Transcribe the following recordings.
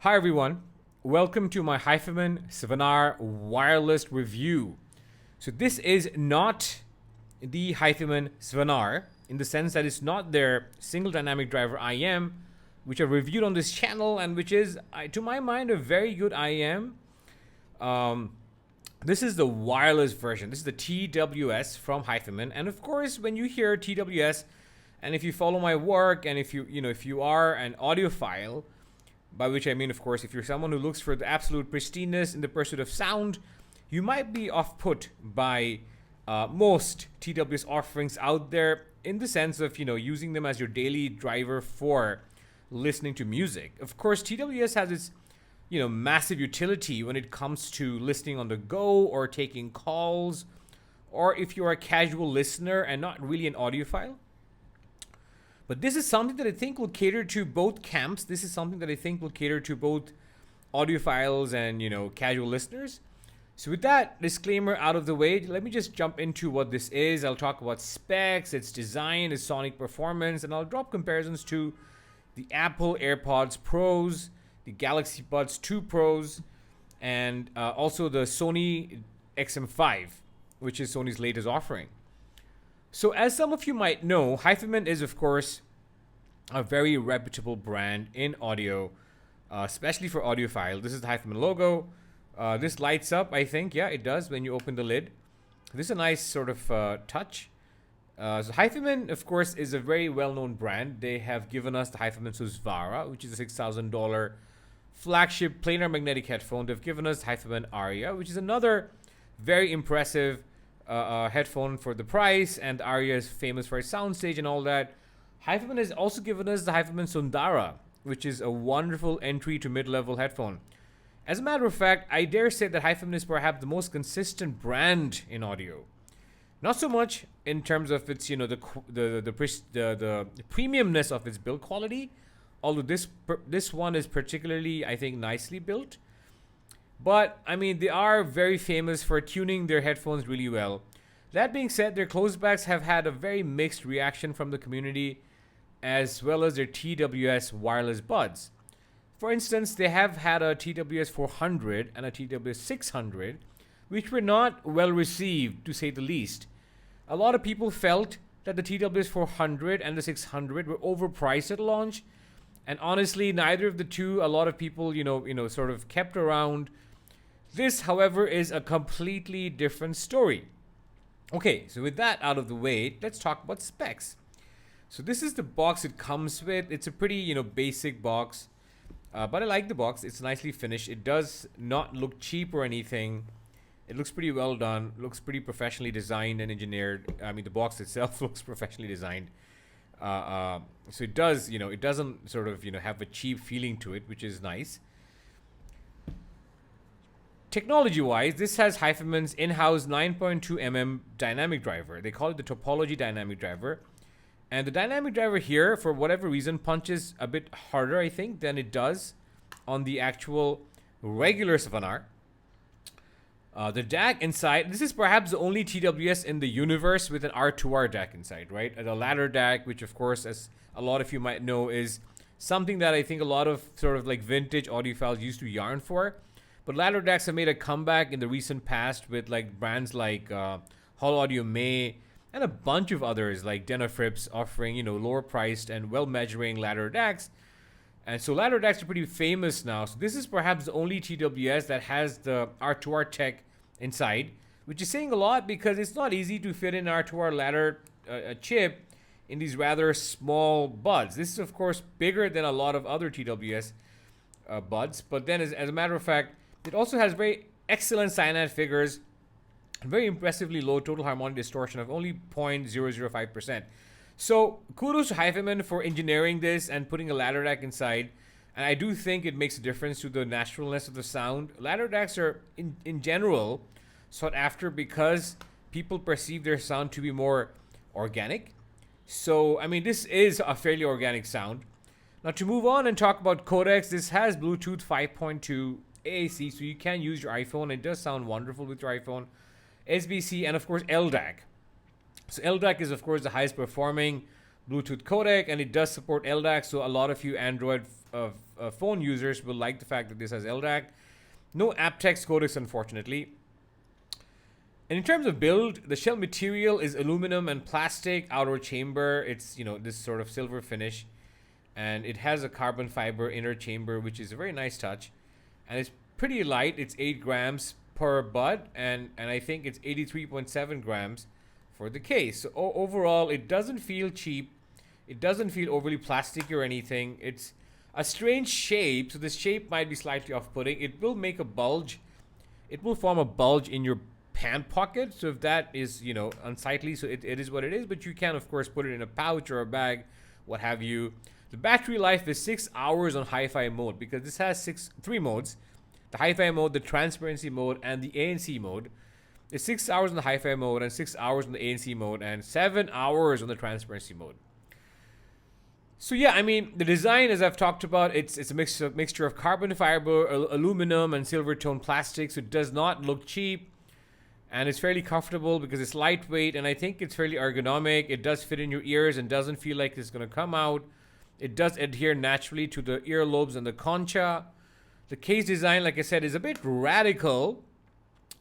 Hi everyone, welcome to my HIFIMAN Svanar Wireless review. So this is not the HIFIMAN Svanar in the sense that it's not their single dynamic driver IM, which I reviewed on this channel and which is, to my mind, a very good IM. This is the wireless version. This is the TWS from HIFIMAN, and of course, when you hear TWS, and if you follow my work, and if you are an audiophile, by which I mean, of course, if you're someone who looks for the absolute pristineness in the pursuit of sound, you might be off-put by most TWS offerings out there in the sense of, using them as your daily driver for listening to music. Of course, TWS has its, massive utility when it comes to listening on the go or taking calls, or if you're a casual listener and not really an audiophile. But this is something that I think will cater to both camps. This is something that I think will cater to both audiophiles and, casual listeners. So with that disclaimer out of the way, let me just jump into what this is. I'll talk about specs, its design, its sonic performance, and I'll drop comparisons to the Apple AirPods Pros, the Galaxy Buds 2 Pros, and also the Sony XM5, which is Sony's latest offering. So as some of you might know, HIFIMAN is, of course, a very reputable brand in audio, especially for audiophile. This is the HIFIMAN logo. This lights up, I think. Yeah, it does when you open the lid. This is a nice sort of touch. So HIFIMAN, of course, is a very well-known brand. They have given us the HIFIMAN Svanar, which is a $6,000 flagship planar magnetic headphone. They've given us HIFIMAN Aria, which is another very impressive headphone for the price, and Aria is famous for its soundstage and all that. HIFIMAN has also given us the HIFIMAN Svanar, which is a wonderful entry to mid-level headphone. As a matter of fact, I dare say that HIFIMAN is perhaps the most consistent brand in audio. Not so much in terms of its, the premiumness of its build quality, although this one is particularly, I think, nicely built. But, I mean, they are very famous for tuning their headphones really well. That being said, their closebacks have had a very mixed reaction from the community, as well as their TWS wireless buds. For instance, they have had a TWS 400 and a TWS 600, which were not well received, to say the least. A lot of people felt that the TWS 400 and the 600 were overpriced at launch, and honestly, neither of the two, a lot of people, sort of kept around. This, however, is a completely different story. Okay, so with that out of the way, let's talk about specs. So this is the box it comes with. It's a pretty, basic box, but I like the box. It's nicely finished. It does not look cheap or anything. It looks pretty well done. Looks pretty professionally designed and engineered. I mean, the box itself looks professionally designed. So it does, it doesn't sort of, have a cheap feeling to it, which is nice. Technology-wise, this has HIFIMAN's in-house 9.2mm dynamic driver. They call it the topology dynamic driver. And the dynamic driver here, for whatever reason, punches a bit harder, I think, than it does on the actual regular Svanar. The DAC inside, this is perhaps the only TWS in the universe with an R2R DAC inside, right? The ladder DAC, which of course, as a lot of you might know, is something that I think a lot of sort of like vintage audiophiles used to yarn for. But ladder DACs have made a comeback in the recent past with like brands like Hall Audio May and a bunch of others like Denafrips offering, lower priced and well measuring ladder DACs. And so ladder DACs are pretty famous now. So this is perhaps the only TWS that has the R2R tech inside, which is saying a lot because it's not easy to fit in R2R ladder chip in these rather small buds. This is of course bigger than a lot of other TWS buds, but then as a matter of fact, it also has very excellent cyanide figures, very impressively low total harmonic distortion of only 0.005%. So kudos to HIFIMAN for engineering this and putting a ladder DAC inside. And I do think it makes a difference to the naturalness of the sound. Ladder DACs are, in general, sought after because people perceive their sound to be more organic. So, I mean, this is a fairly organic sound. Now, to move on and talk about codecs, this has Bluetooth 5.2 AAC, so you can use your iPhone. It does sound wonderful with your iPhone. SBC, and of course, LDAC. So LDAC is, of course, the highest performing Bluetooth codec, and it does support LDAC. So a lot of you Android phone users will like the fact that this has LDAC. No aptX codecs, unfortunately. And in terms of build, the shell material is aluminum and plastic outer chamber. It's, this sort of silver finish. And it has a carbon fiber inner chamber, which is a very nice touch. And it's pretty light. It's 8 grams per bud. And I think it's 83.7 grams for the case. So overall, it doesn't feel cheap. It doesn't feel overly plastic or anything. It's a strange shape. So this shape might be slightly off-putting. It will make a bulge. It will form a bulge in your pant pocket. So if that is, unsightly, so it is what it is. But you can, of course, put it in a pouch or a bag, what have you. The battery life is 6 hours on hi-fi mode because this has 3 modes. The hi-fi mode, the transparency mode, and the ANC mode. It's 6 hours on the hi-fi mode and 6 hours on the ANC mode and 7 hours on the transparency mode. So yeah, I mean, the design, as I've talked about, it's a mixture of carbon fiber, aluminum, and silver tone plastic. So it does not look cheap. And it's fairly comfortable because it's lightweight. And I think it's fairly ergonomic. It does fit in your ears and doesn't feel like it's going to come out. It does adhere naturally to the earlobes and the concha. The case design, like I said, is a bit radical,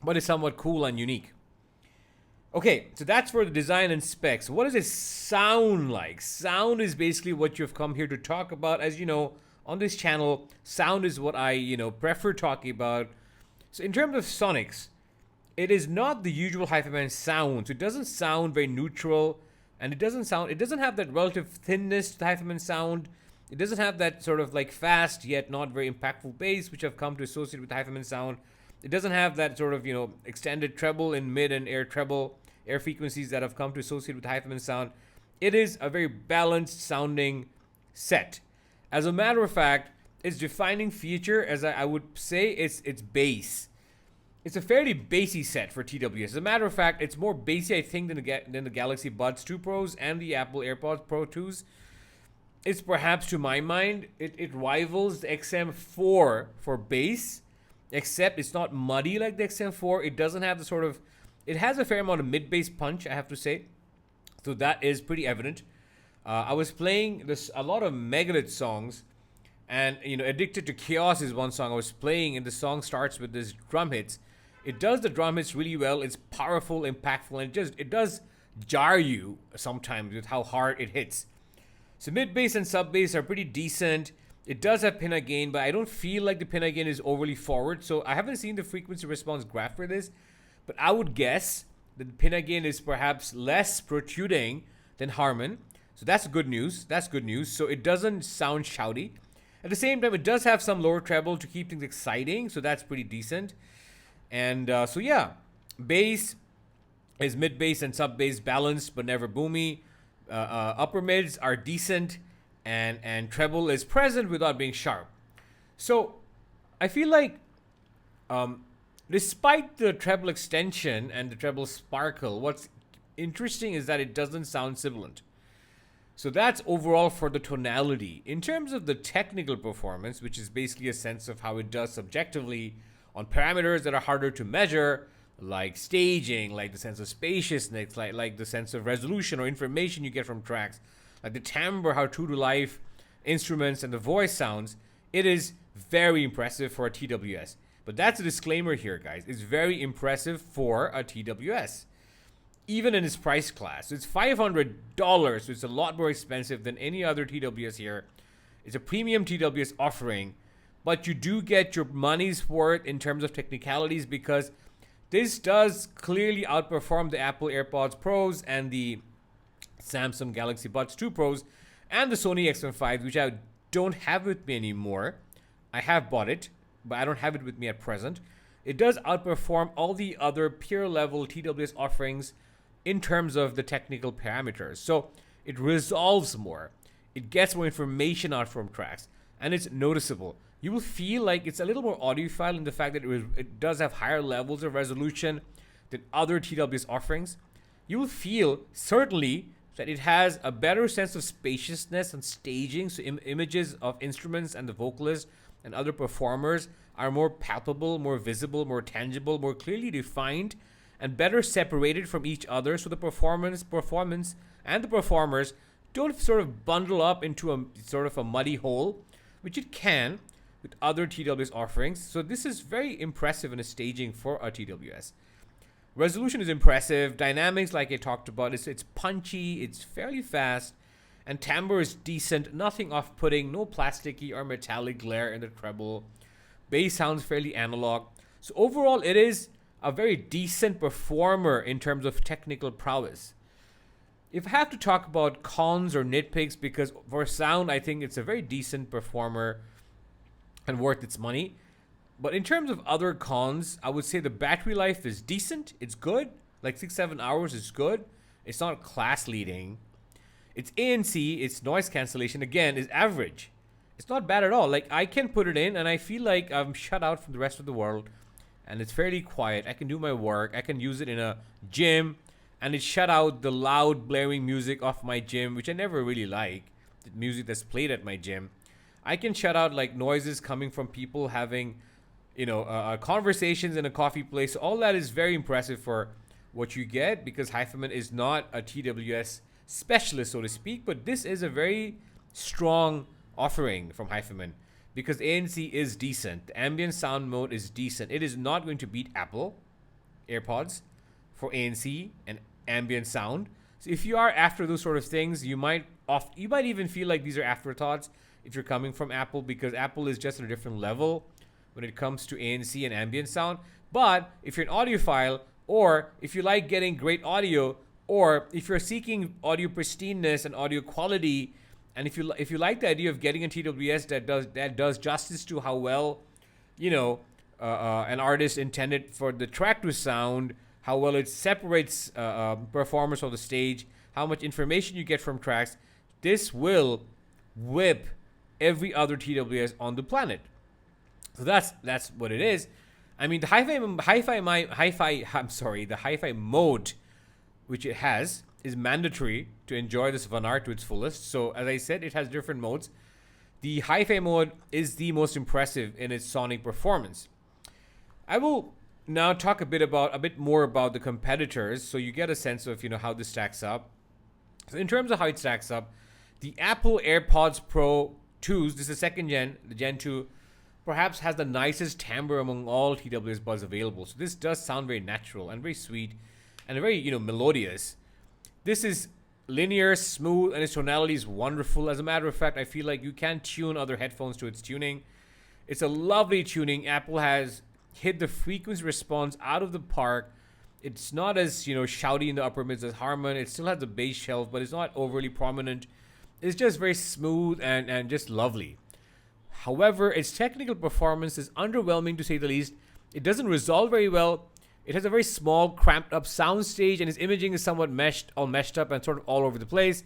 but it's somewhat cool and unique. Okay, so that's for the design and specs. What does it sound like? Sound is basically what you've come here to talk about. As you know, on this channel, sound is what I, prefer talking about. So in terms of sonics, it is not the usual HIFIMAN sound. So it doesn't sound very neutral. And it doesn't have that relative thinness to the HIFIMAN sound. It doesn't have that sort of like fast yet not very impactful bass, which I've come to associate with the HIFIMAN sound. It doesn't have that sort of, extended treble in mid and air frequencies that I've come to associate with the HIFIMAN sound. It is a very balanced sounding set. As a matter of fact, its defining feature, as I would say, it's bass. It's a fairly bassy set for TWS. As a matter of fact, it's more bassy, I think, than the Galaxy Buds 2 Pros and the Apple AirPods Pro 2s. It's perhaps, to my mind, it rivals the XM4 for bass, except it's not muddy like the XM4. It doesn't have the sort of... It has a fair amount of mid-bass punch, I have to say. So that is pretty evident. I was playing a lot of Megadeth songs, and, Addicted to Chaos is one song I was playing, and the song starts with this drum hits. It does the drum hits really well. It's powerful, impactful, and it does jar you sometimes with how hard it hits. So mid bass and sub bass are pretty decent. It does have pinna gain, but I don't feel like the pinna gain is overly forward. So I haven't seen the frequency response graph for this, but I would guess that the pinna gain is perhaps less protruding than Harman. So that's good news. That's good news. So it doesn't sound shouty. At the same time, it does have some lower treble to keep things exciting. So that's pretty decent. And so yeah, bass is mid bass and sub bass balanced but never boomy. Upper mids are decent, and treble is present without being sharp. So I feel like despite the treble extension and the treble sparkle, what's interesting is that it doesn't sound sibilant. So that's overall for the tonality. In terms of the technical performance, which is basically a sense of how it does subjectively on parameters that are harder to measure, like staging, like the sense of spaciousness, like the sense of resolution or information you get from tracks, like the timbre, how true to life instruments and the voice sounds, it is very impressive for a TWS. But that's a disclaimer here, guys. It's very impressive for a TWS, even in its price class. So it's $500, so it's a lot more expensive than any other TWS here. It's a premium TWS offering, but you do get your money's worth in terms of technicalities, because this does clearly outperform the Apple AirPods Pros and the Samsung Galaxy Buds 2 Pros and the Sony XM5, which I don't have with me anymore. I have bought it, but I don't have it with me at present. It does outperform all the other peer level TWS offerings in terms of the technical parameters. So it resolves more. It gets more information out from tracks, and it's noticeable. You will feel like it's a little more audiophile in the fact that it does have higher levels of resolution than other TWS offerings. You will feel, certainly, that it has a better sense of spaciousness and staging, so images of instruments and the vocalists and other performers are more palpable, more visible, more tangible, more clearly defined, and better separated from each other, so the performance and the performers don't sort of bundle up into a sort of a muddy hole, which it can with other TWS offerings. So this is very impressive in a staging for a TWS. Resolution is impressive. Dynamics, like I talked about, it's punchy, it's fairly fast, and timbre is decent. Nothing off-putting, no plasticky or metallic glare in the treble. Bass sounds fairly analog. So overall, it is a very decent performer in terms of technical prowess. If I have to talk about cons or nitpicks, because for sound, I think it's a very decent performer and worth its money. But in terms of other cons, I would say the battery life is decent. It's good. Like 6-7 hours is good. It's not class leading. Its ANC, its noise cancellation, again, is average. It's not bad at all. Like, I can put it in and I feel like I'm shut out from the rest of the world. And it's fairly quiet. I can do my work. I can use it in a gym. And it shut out the loud blaring music off my gym, which I never really like. The music that's played at my gym. I can shut out like noises coming from people having, conversations in a coffee place. All that is very impressive for what you get, because HIFIMAN is not a TWS specialist, so to speak, but this is a very strong offering from HIFIMAN because ANC is decent. The ambient sound mode is decent. It is not going to beat Apple AirPods for ANC and ambient sound. So if you are after those sort of things, you might even feel like these are afterthoughts if you're coming from Apple, because Apple is just at a different level when it comes to ANC and ambient sound. But if you're an audiophile, or if you like getting great audio, or if you're seeking audio pristineness and audio quality, and if you like the idea of getting a TWS that does justice to how well, an artist intended for the track to sound, how well it separates performers on the stage, how much information you get from tracks, this will whip every other TWS on the planet. So that's what it is. I mean, the hi-fi mode, which it has, is mandatory to enjoy the Svanar to its fullest. So as I said, it has different modes. The hi-fi mode is the most impressive in its sonic performance. I will now talk a bit more about the competitors, so you get a sense of how this stacks up. So in terms of how it stacks up, the Apple AirPods Pro 2s, this is the second gen, the Gen 2, perhaps has the nicest timbre among all TWS buds available. So this does sound very natural and very sweet and very, melodious. This is linear, smooth, and its tonality is wonderful. As a matter of fact, I feel like you can tune other headphones to its tuning. It's a lovely tuning. Apple has hit the frequency response out of the park. It's not as, shouty in the upper mids as Harman. It still has the bass shelf, but it's not overly prominent. It's just very smooth and just lovely. However, its technical performance is underwhelming to say the least. It doesn't resolve very well. It has a very small, cramped up soundstage, and its imaging is somewhat all meshed up and sort of all over the place.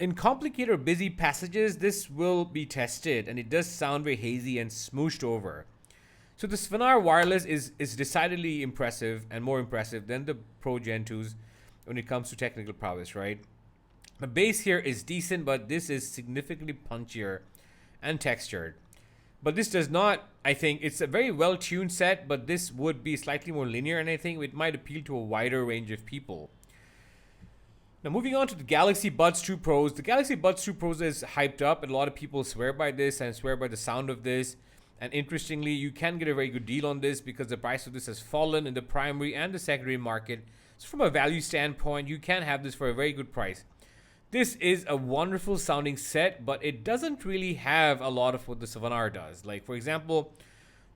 In complicated or busy passages, this will be tested, and it does sound very hazy and smooshed over. So the Svanar Wireless is decidedly impressive and more impressive than the Pro Gen 2s when it comes to technical prowess, right? The bass here is decent, but this is significantly punchier and textured. But this does not, I think, it's a very well-tuned set, but this would be slightly more linear, and I think it might appeal to a wider range of people. Now moving on to the Galaxy Buds 2 Pros. The Galaxy Buds 2 Pros is hyped up, and a lot of people swear by this and swear by the sound of this. And interestingly, you can get a very good deal on this because the price of this has fallen in the primary and the secondary market. So from a value standpoint, you can have this for a very good price. This is a wonderful sounding set, but it doesn't really have a lot of what the Svanar does. Like, for example,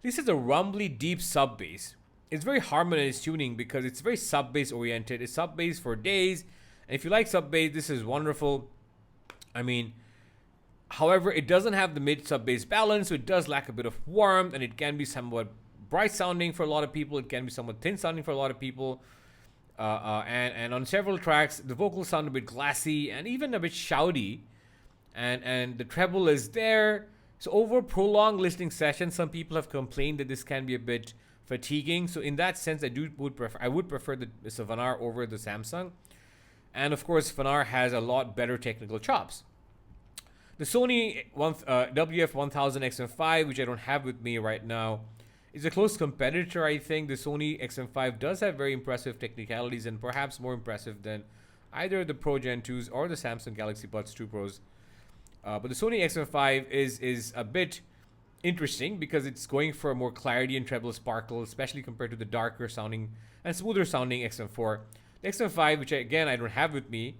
this is a rumbly deep sub bass. It's very Harman in its tuning because it's very sub bass oriented. It's sub bass for days. And if you like sub bass, this is wonderful. I mean, however, it doesn't have the mid sub bass balance, so it does lack a bit of warmth, and it can be somewhat bright sounding for a lot of people. It can be somewhat thin sounding for a lot of people. And on several tracks, the vocals sound a bit glassy and even a bit shouty, and the treble is there. So over prolonged listening sessions, some people have complained that this can be a bit fatiguing. So in that sense, I would prefer the Svanar over the Samsung. And of course, Svanar has a lot better technical chops. The Sony WF-1000XM5, which I don't have with me right now, is a close competitor. I think the Sony XM5 does have very impressive technicalities and perhaps more impressive than either the Pro Gen 2s or the Samsung Galaxy Buds 2 Pros. But the Sony XM5 is a bit interesting because it's going for more clarity and treble sparkle, especially compared to the darker sounding and smoother sounding XM4. The XM5, which again I don't have with me,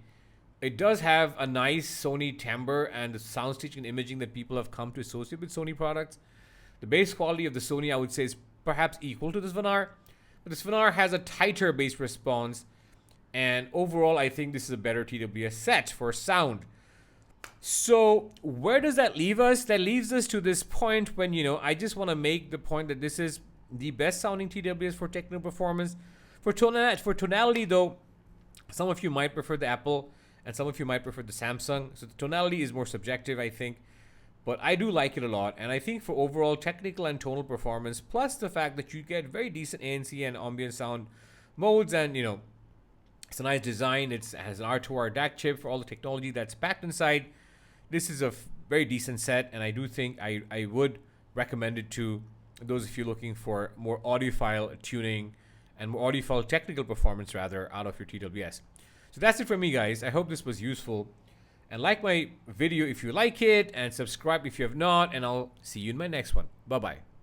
it does have a nice Sony timbre and the soundstage and imaging that people have come to associate with Sony products. The bass quality of the Sony, I would say, is perhaps equal to the Svanar, but the Svanar has a tighter bass response, and overall I think this is a better TWS set for sound. So where does that leave us? That leaves us to this point when, I just want to make the point that this is the best sounding TWS for technical performance. For tonality though, some of you might prefer the Apple and some of you might prefer the Samsung. So the tonality is more subjective, I think. But I do like it a lot. And I think for overall technical and tonal performance, plus the fact that you get very decent ANC and ambient sound modes, and it's a nice design. It has an R2R DAC chip for all the technology that's packed inside. This is a very decent set, and I do think I would recommend it to those of you looking for more audiophile tuning and more audiophile technical performance, rather, out of your TWS. So that's it for me, guys. I hope this was useful. And like my video if you like it, and subscribe if you have not, and I'll see you in my next one. Bye-bye.